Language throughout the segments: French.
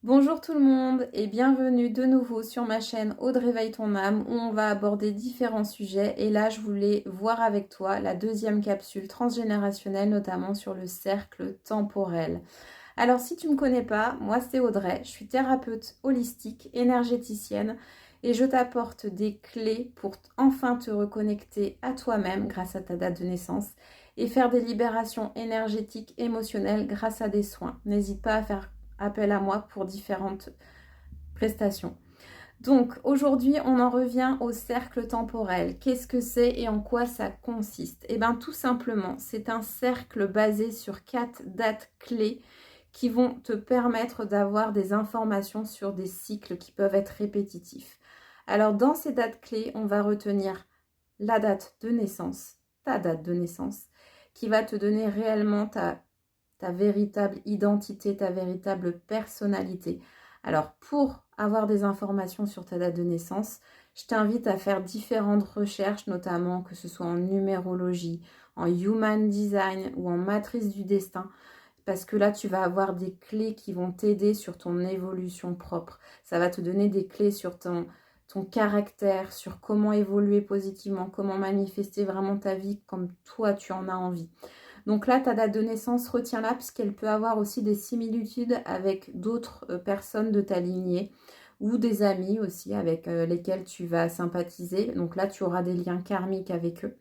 Bonjour tout le monde et bienvenue de nouveau sur ma chaîne Aude Réveille ton âme où on va aborder différents sujets et là je voulais voir avec toi la deuxième capsule transgénérationnelle notamment sur le cercle temporel. Alors si tu ne me connais pas, moi c'est Audrey, je suis thérapeute holistique, énergéticienne et je t'apporte des clés pour enfin te reconnecter à toi-même grâce à ta date de naissance et faire des libérations énergétiques, émotionnelles grâce à des soins. N'hésite pas à faire appel à moi pour différentes prestations. Donc aujourd'hui, on en revient au cercle temporel. Qu'est-ce que c'est et en quoi ça consiste? Eh bien tout simplement, c'est un cercle basé sur 4 dates clés qui vont te permettre d'avoir des informations sur des cycles qui peuvent être répétitifs. Alors dans ces dates clés, on va retenir la date de naissance, ta date de naissance, qui va te donner réellement ta véritable identité, ta véritable personnalité. Alors, pour avoir des informations sur ta date de naissance, je t'invite à faire différentes recherches, notamment que ce soit en numérologie, en human design ou en matrice du destin, parce que là, tu vas avoir des clés qui vont t'aider sur ton évolution propre. Ça va te donner des clés sur ton caractère, sur comment évoluer positivement, comment manifester vraiment ta vie comme toi, tu en as envie. Donc là, ta date de naissance, retiens-la puisqu'elle peut avoir aussi des similitudes avec d'autres personnes de ta lignée ou des amis aussi avec lesquels tu vas sympathiser. Donc là, tu auras des liens karmiques avec eux.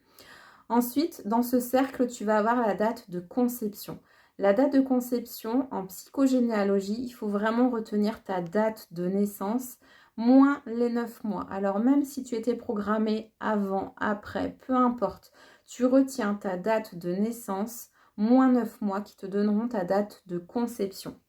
Ensuite, dans ce cercle, tu vas avoir la date de conception. La date de conception, en psychogénéalogie, il faut vraiment retenir ta date de naissance moins les 9 mois. Alors même si tu étais programmé avant, après, peu importe, tu retiens ta date de naissance moins 9 mois qui te donneront ta date de conception.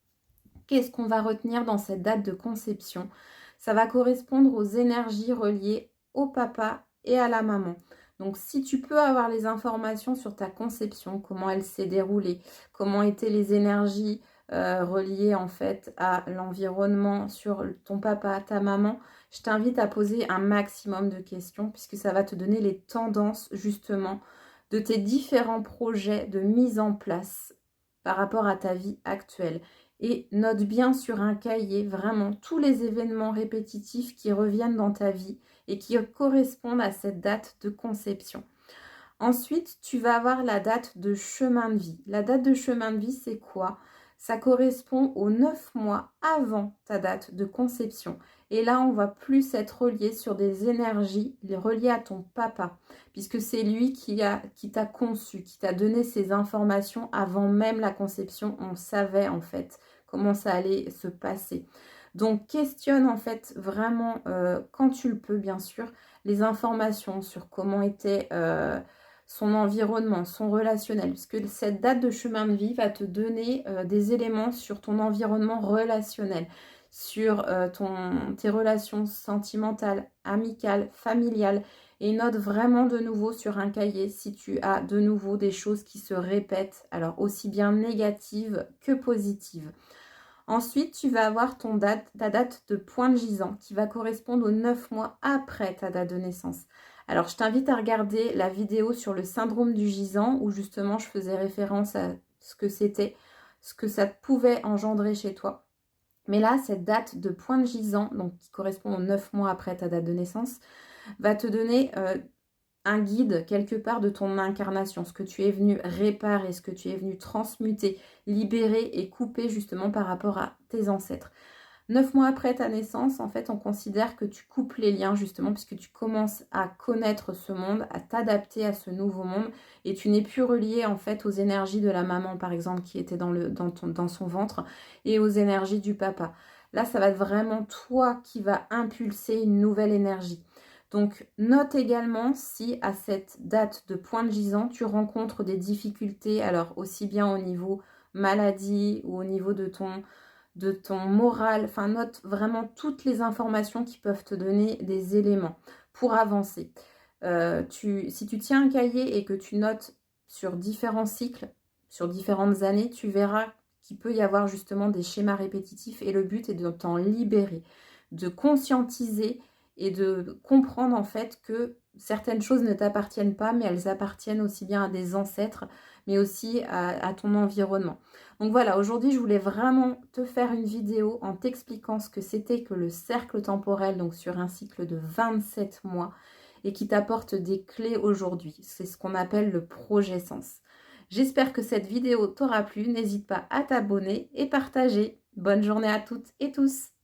Qu'est-ce qu'on va retenir dans cette date de conception? Ça va correspondre aux énergies reliées au papa et à la maman. Donc si tu peux avoir les informations sur ta conception, comment elle s'est déroulée, comment étaient les énergies reliées en fait à l'environnement sur ton papa, ta maman, je t'invite à poser un maximum de questions puisque ça va te donner les tendances justement de tes différents projets de mise en place par rapport à ta vie actuelle. Et note bien sur un cahier vraiment tous les événements répétitifs qui reviennent dans ta vie et qui correspondent à cette date de conception. Ensuite, tu vas avoir la date de chemin de vie. La date de chemin de vie, c'est quoi? Ça correspond aux 9 mois avant ta date de conception. Et là, on va plus être relié sur des énergies reliées à ton papa, puisque c'est lui qui t'a conçu, qui t'a donné ces informations avant même la conception. On savait en fait comment ça allait se passer. Donc, questionne en fait vraiment, quand tu le peux, bien sûr, les informations sur comment était son environnement, son relationnel, puisque cette date de chemin de vie va te donner des éléments sur ton environnement relationnel, sur tes relations sentimentales, amicales, familiales, et note vraiment de nouveau sur un cahier si tu as de nouveau des choses qui se répètent, alors aussi bien négatives que positives. Ensuite, tu vas avoir ta date de point de gisant qui va correspondre aux 9 mois après ta date de naissance. Alors, je t'invite à regarder la vidéo sur le syndrome du gisant où justement je faisais référence à ce que c'était, ce que ça pouvait engendrer chez toi. Mais là, cette date de point de gisant, donc qui correspond aux 9 mois après ta date de naissance, va te donner un guide quelque part de ton incarnation, ce que tu es venu réparer, ce que tu es venu transmuter, libérer et couper justement par rapport à tes ancêtres. 9 mois après ta naissance, en fait, on considère que tu coupes les liens justement puisque tu commences à connaître ce monde, à t'adapter à ce nouveau monde et tu n'es plus relié en fait aux énergies de la maman par exemple qui était dans son ventre et aux énergies du papa. Là, ça va être vraiment toi qui va impulser une nouvelle énergie. Donc, note également si à cette date de point de gisant, tu rencontres des difficultés, alors aussi bien au niveau maladie ou au niveau de ton moral. Enfin, note vraiment toutes les informations qui peuvent te donner des éléments pour avancer. Si tu tiens un cahier et que tu notes sur différents cycles, sur différentes années, tu verras qu'il peut y avoir justement des schémas répétitifs et le but est de t'en libérer, de conscientiser et de comprendre en fait que certaines choses ne t'appartiennent pas, mais elles appartiennent aussi bien à des ancêtres, mais aussi à ton environnement. Donc voilà, aujourd'hui, je voulais vraiment te faire une vidéo en t'expliquant ce que c'était que le cercle temporel, donc sur un cycle de 27 mois, et qui t'apporte des clés aujourd'hui. C'est ce qu'on appelle le projet sens. J'espère que cette vidéo t'aura plu. N'hésite pas à t'abonner et partager. Bonne journée à toutes et tous.